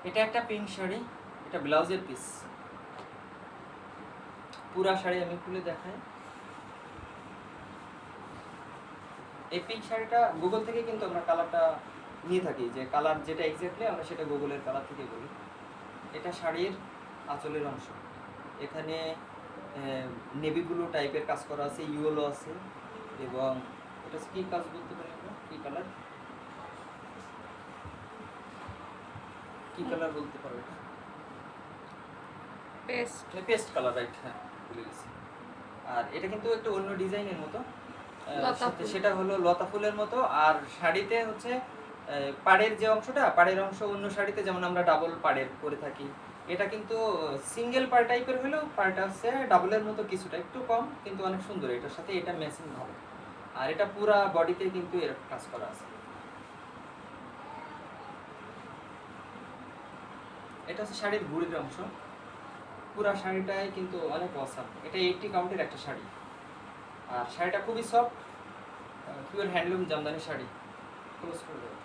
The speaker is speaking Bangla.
এটা একটা পিঙ্ক শাড়ি, এটা ব্লাউজের পিস। পুরা শাড়ি আমি খুলে দেখাই। এই পিঙ্ক শাড়িটা গুগল থেকে কিন্তু আমরা কালারটা নিয়ে থাকি, যে কালার যেটা এক্স্যাক্টলি আমরা সেটা গুগলের কালার থেকে বলি। এটা শাড়ির আঁচলের অংশ, এখানে নেভি ব্লু টাইপের কাজ করা আছে, ইয়েলো আছে, এবং এটা কি কাজ বলতে পারি আমরা, কি কালার, কি কালার বলতে পারো এটা? পেস্ট কালার, রাইট, হ্যাঁ ভুলে গেছি। আর এটা কিন্তু একটু অন্য ডিজাইনের মতো, সেটা হলো লতা ফুলের মতো। আর শাড়িতে হচ্ছে পাড়ের যে অংশটা, পাড়ের অংশ অন্য শাড়িতে যেমন আমরা ডাবল পাড়ের করে থাকি, এটা কিন্তু সিঙ্গেল পাড় টাইপের হলেও পাড়টা হচ্ছে ডাবলের মতো, কিছুটা একটু কম, কিন্তু অনেক সুন্দর। এটার সাথে এটা ম্যাচিং হবে। আর এটা পুরা বডিতে কিন্তু এরকম কাজ করা আছে। এটা হচ্ছে শাড়ির গুড়ির অংশ, পুরা শাড়িটাই কিন্তু অনেক অসাম। এটা 80 কাউন্টের একটা শাড়ি, আর শাড়িটা খুবই soft, pure handloom Jamdani sari. Close করে দেবো।